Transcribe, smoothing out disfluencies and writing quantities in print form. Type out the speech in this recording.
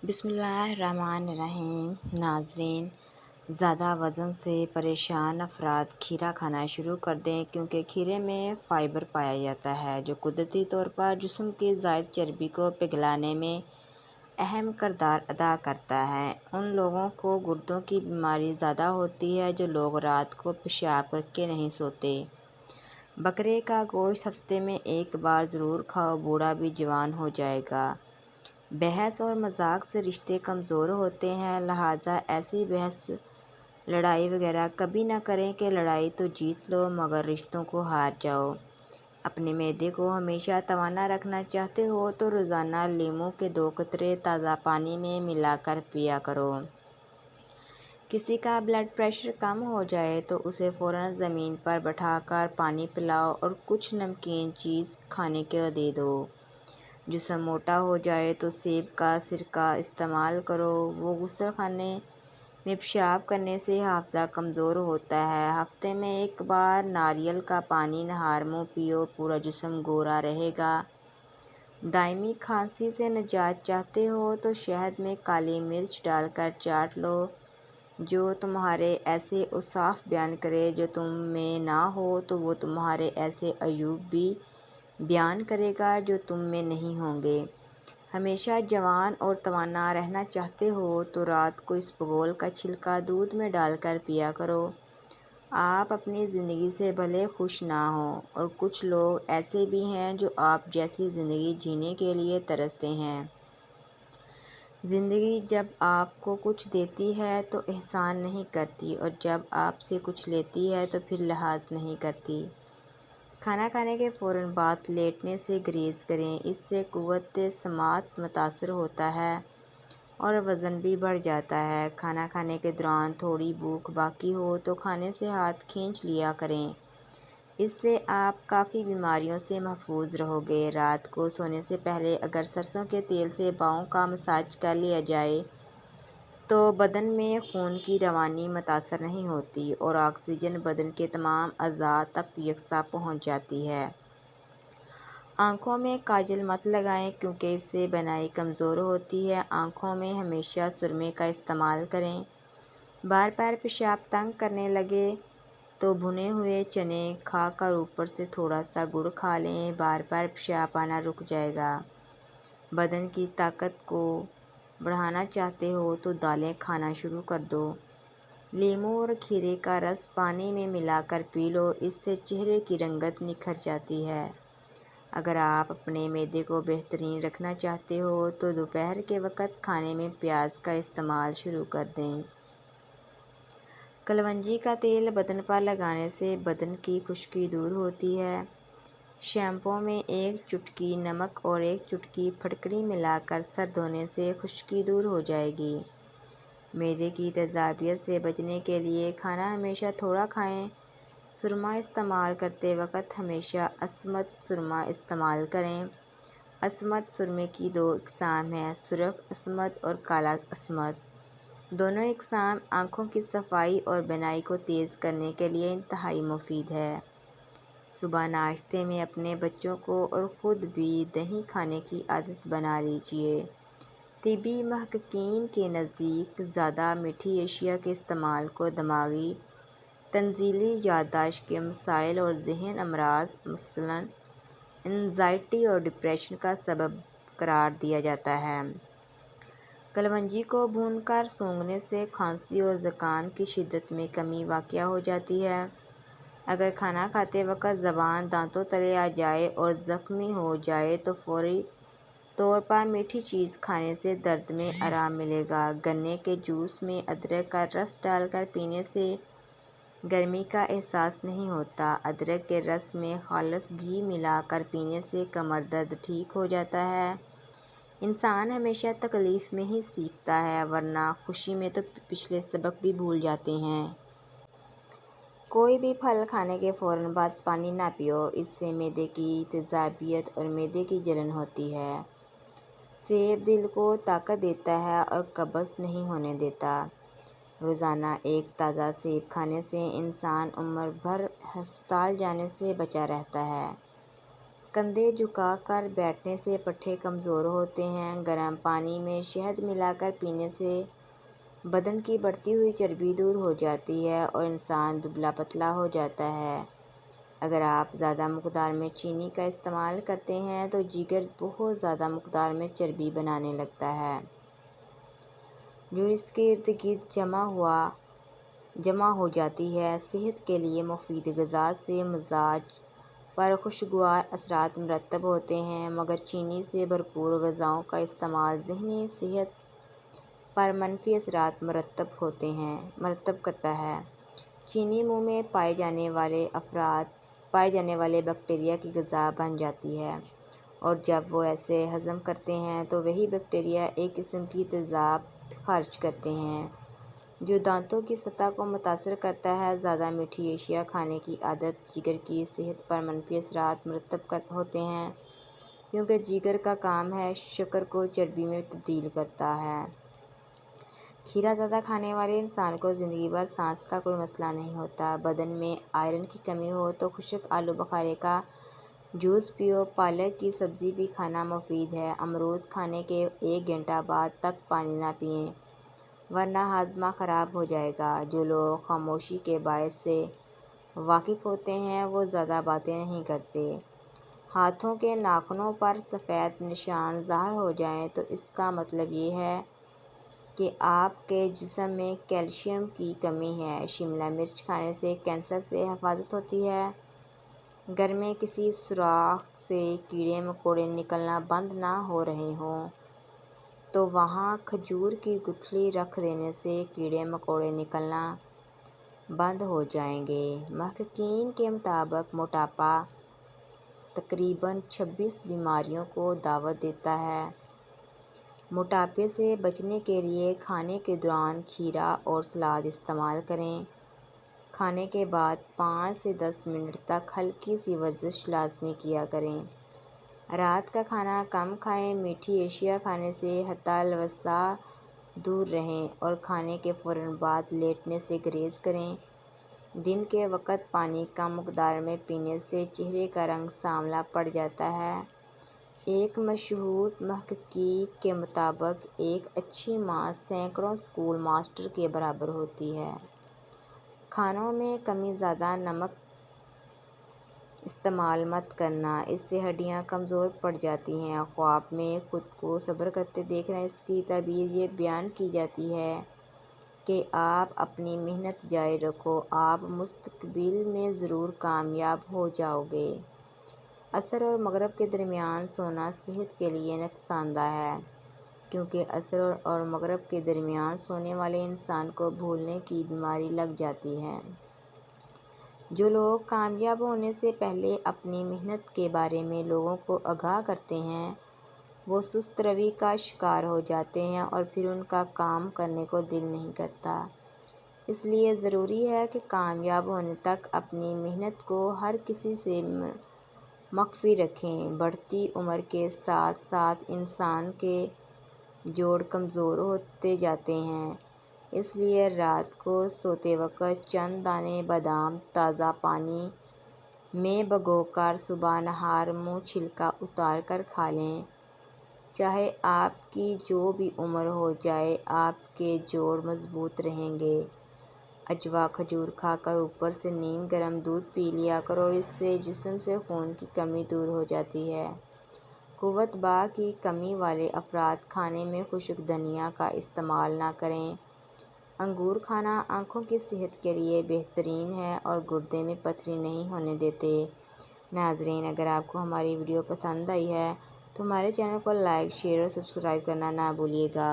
بسم اللہ الرحمن الرحیم۔ ناظرین، زیادہ وزن سے پریشان افراد کھیرا کھانا شروع کر دیں کیونکہ کھیرے میں فائبر پایا جاتا ہے جو قدرتی طور پر جسم کی زائد چربی کو پگھلانے میں اہم کردار ادا کرتا ہے۔ ان لوگوں کو گردوں کی بیماری زیادہ ہوتی ہے جو لوگ رات کو پیشاب کر کے نہیں سوتے۔ بکرے کا گوشت ہفتے میں ایک بار ضرور کھاؤ، بوڑھا بھی جوان ہو جائے گا۔ بحث اور مذاق سے رشتے کمزور ہوتے ہیں، لہٰذا ایسی بحث لڑائی وغیرہ کبھی نہ کریں کہ لڑائی تو جیت لو مگر رشتوں کو ہار جاؤ۔ اپنے معدے کو ہمیشہ توانا رکھنا چاہتے ہو تو روزانہ لیموں کے 2 قطرے تازہ پانی میں ملا کر پیا کرو۔ کسی کا بلڈ پریشر کم ہو جائے تو اسے فوراً زمین پر بٹھا کر پانی پلاؤ اور کچھ نمکین چیز کھانے کو دے دو۔ جسم موٹا ہو جائے تو سیب کا سرکہ استعمال کرو، وہ غسل خانے میں پیشاب کرنے سے حافظہ کمزور ہوتا ہے۔ ہفتے میں ایک بار ناریل کا پانی نہار منہ پیو، پورا جسم گورا رہے گا۔ دائمی کھانسی سے نجات چاہتے ہو تو شہد میں کالی مرچ ڈال کر چاٹ لو، جو تمہارے ایسے اوصاف بیان کرے جو تم میں نہ ہو تو وہ تمہارے ایسے عیوب بھی بیان کرے گا جو تم میں نہیں ہوں گے۔ ہمیشہ جوان اور توانا رہنا چاہتے ہو تو رات کو اسبگول کا چھلکا دودھ میں ڈال کر پیا کرو۔ آپ اپنی زندگی سے بھلے خوش نہ ہوں، اور کچھ لوگ ایسے بھی ہیں جو آپ جیسی زندگی جینے کے لیے ترستے ہیں۔ زندگی جب آپ کو کچھ دیتی ہے تو احسان نہیں کرتی، اور جب آپ سے کچھ لیتی ہے تو پھر لحاظ نہیں کرتی۔ کھانا کھانے کے فوراً بعد لیٹنے سے گریز کریں، اس سے قوت سماعت متاثر ہوتا ہے اور وزن بھی بڑھ جاتا ہے۔ کھانا کھانے کے دوران تھوڑی بھوک باقی ہو تو کھانے سے ہاتھ کھینچ لیا کریں، اس سے آپ کافی بیماریوں سے محفوظ رہو گے۔ رات کو سونے سے پہلے اگر سرسوں کے تیل سے باؤں کا مساج کر لیا جائے تو بدن میں خون کی روانی متاثر نہیں ہوتی اور آکسیجن بدن کے تمام اعضاء تک یکساں پہنچ جاتی ہے۔ آنکھوں میں کاجل مت لگائیں کیونکہ اس سے بینائی کمزور ہوتی ہے۔ آنکھوں میں ہمیشہ سرمے کا استعمال کریں۔ بار بار پیشاب تنگ کرنے لگے تو بھنے ہوئے چنے کھا کر اوپر سے تھوڑا سا گڑ کھا لیں، بار بار پیشاب آنا رک جائے گا۔ بدن کی طاقت کو بڑھانا چاہتے ہو تو دالیں کھانا شروع کر دو۔ لیموں اور کھیرے کا رس پانی میں ملا کر پی لو، اس سے چہرے کی رنگت نکھر جاتی ہے۔ اگر آپ اپنے معدے کو بہترین رکھنا چاہتے ہو تو دوپہر کے وقت کھانے میں پیاز کا استعمال شروع کر دیں۔ کلونجی کا تیل بدن پر لگانے سے بدن کی خشکی دور ہوتی ہے۔ شیمپو میں 1 چٹکی نمک اور 1 چٹکی پھٹکری ملا کر سر دھونے سے خشکی دور ہو جائے گی۔ معدے کی تیزابیت سے بچنے کے لیے کھانا ہمیشہ تھوڑا کھائیں۔ سرما استعمال کرتے وقت ہمیشہ عصمت سرما استعمال کریں۔ عصمت سرمے کی 2 اقسام ہیں، سرخ عصمت اور کالا عصمت۔ دونوں اقسام آنکھوں کی صفائی اور بینائی کو تیز کرنے کے لیے انتہائی مفید ہے۔ صبح ناشتے میں اپنے بچوں کو اور خود بھی دہی کھانے کی عادت بنا لیجیے۔ طبی محققین کے نزدیک زیادہ میٹھی اشیاء کے استعمال کو دماغی، تنزلی، یادداشت کے مسائل اور ذہنی امراض مثلاً اینزائٹی اور ڈپریشن کا سبب قرار دیا جاتا ہے۔ کلونجی کو بھون کر سونگھنے سے کھانسی اور زکام کی شدت میں کمی واقع ہو جاتی ہے۔ اگر کھانا کھاتے وقت زبان دانتوں تلے آ جائے اور زخمی ہو جائے تو فوری طور پر میٹھی چیز کھانے سے درد میں آرام ملے گا۔ گنے کے جوس میں ادرک کا رس ڈال کر پینے سے گرمی کا احساس نہیں ہوتا۔ ادرک کے رس میں خالص گھی ملا کر پینے سے کمر درد ٹھیک ہو جاتا ہے۔ انسان ہمیشہ تکلیف میں ہی سیکھتا ہے، ورنہ خوشی میں تو پچھلے سبق بھی بھول جاتے ہیں۔ کوئی بھی پھل کھانے کے فوراً بعد پانی نہ پیو، اس سے معدے کی تیزابیت اور معدے کی جلن ہوتی ہے۔ سیب دل کو طاقت دیتا ہے اور قبض نہیں ہونے دیتا۔ روزانہ ایک تازہ سیب کھانے سے انسان عمر بھر ہسپتال جانے سے بچا رہتا ہے۔ کندھے جھکا کر بیٹھنے سے پٹھے کمزور ہوتے ہیں۔ گرم پانی میں شہد ملا کر پینے سے بدن کی بڑھتی ہوئی چربی دور ہو جاتی ہے اور انسان دبلا پتلا ہو جاتا ہے۔ اگر آپ زیادہ مقدار میں چینی کا استعمال کرتے ہیں تو جگر بہت زیادہ مقدار میں چربی بنانے لگتا ہے، جو اس کے ارد گرد جمع ہو جاتی ہے۔ صحت کے لیے مفید غذا سے مزاج پر خوشگوار اثرات مرتب ہوتے ہیں، مگر چینی سے بھرپور غذاؤں کا استعمال ذہنی صحت پر منفی اثرات مرتب کرتا ہے۔ چینی منہ میں پائے جانے والے بیکٹیریا کی غذا بن جاتی ہے اور جب وہ اسے ہضم کرتے ہیں تو وہی بیکٹیریا ایک قسم کی تیزاب خارج کرتے ہیں جو دانتوں کی سطح کو متاثر کرتا ہے۔ زیادہ میٹھی اشیاء کھانے کی عادت جگر کی صحت پر منفی اثرات مرتب ہوتے ہیں، کیونکہ جگر کا کام ہے شکر کو چربی میں تبدیل کرتا ہے۔ کھیرا زیادہ کھانے والے انسان کو زندگی بھر سانس کا کوئی مسئلہ نہیں ہوتا۔ بدن میں آئرن کی کمی ہو تو خشک آلو بخارے کا جوس پیو۔ پالک کی سبزی بھی کھانا مفید ہے۔ امرود کھانے کے 1 گھنٹہ بعد تک پانی نہ پئیں ورنہ ہاضمہ خراب ہو جائے گا۔ جو لوگ خاموشی کے باعث سے واقف ہوتے ہیں وہ زیادہ باتیں نہیں کرتے۔ ہاتھوں کے ناخنوں پر سفید نشان ظاہر ہو جائیں تو اس کا مطلب یہ ہے کہ آپ کے جسم میں کیلشیم کی کمی ہے۔ شملہ مرچ کھانے سے کینسر سے حفاظت ہوتی ہے۔ گھر میں کسی سوراخ سے کیڑے مکوڑے نکلنا بند نہ ہو رہے ہوں تو وہاں کھجور کی گٹھلی رکھ دینے سے کیڑے مکوڑے نکلنا بند ہو جائیں گے۔ محققین کے مطابق موٹاپا تقریباً 26 بیماریوں کو دعوت دیتا ہے۔ موٹاپے سے بچنے کے لیے کھانے کے دوران کھیرا اور سلاد استعمال کریں۔ کھانے کے بعد 5 سے 10 منٹ تک ہلکی سی ورزش لازمی کیا کریں۔ رات کا کھانا کم کھائیں۔ میٹھی اشیاء کھانے سے حتی الوسع دور رہیں اور کھانے کے فوراً بعد لیٹنے سے گریز کریں۔ دن کے وقت پانی کم مقدار میں پینے سے چہرے کا رنگ سانولا پڑ جاتا ہے۔ ایک مشہور محقق کے مطابق ایک اچھی ماں سینکڑوں اسکول ماسٹر کے برابر ہوتی ہے۔ کھانوں میں کمی زیادہ نمک استعمال مت کرنا، اس سے ہڈیاں کمزور پڑ جاتی ہیں۔ خواب میں خود کو صبر کرتے دیکھنا، اس کی تعبیر یہ بیان کی جاتی ہے کہ آپ اپنی محنت جاری رکھو، آپ مستقبل میں ضرور کامیاب ہو جاؤ گے۔ عصر اور مغرب کے درمیان سونا صحت کے لیے نقصان دہ ہے، کیونکہ عصر اور مغرب کے درمیان سونے والے انسان کو بھولنے کی بیماری لگ جاتی ہے۔ جو لوگ کامیاب ہونے سے پہلے اپنی محنت کے بارے میں لوگوں کو آگاہ کرتے ہیں وہ سست روی کا شکار ہو جاتے ہیں اور پھر ان کا کام کرنے کو دل نہیں کرتا۔ اس لیے ضروری ہے کہ کامیاب ہونے تک اپنی محنت کو ہر کسی سے مخفی رکھیں۔ بڑھتی عمر کے ساتھ ساتھ انسان کے جوڑ کمزور ہوتے جاتے ہیں، اس لیے رات کو سوتے وقت چند دانے بادام تازہ پانی میں بھگو کر صبح نہار منہ چھلکا اتار کر کھا لیں۔ چاہے آپ کی جو بھی عمر ہو جائے، آپ کے جوڑ مضبوط رہیں گے۔ اجوا کھجور کھا کر اوپر سے نیم گرم دودھ پی لیا کرو، اس سے جسم سے خون کی کمی دور ہو جاتی ہے۔ قوت بہ کی کمی والے افراد کھانے میں خشک دھنیا کا استعمال نہ کریں۔ انگور کھانا آنکھوں کی صحت کے لیے بہترین ہے اور گردے میں پتھری نہیں ہونے دیتے۔ ناظرین، اگر آپ کو ہماری ویڈیو پسند آئی ہے تو ہمارے چینل کو لائک، شیئر اور سبسکرائب کرنا نہ بھولیے گا۔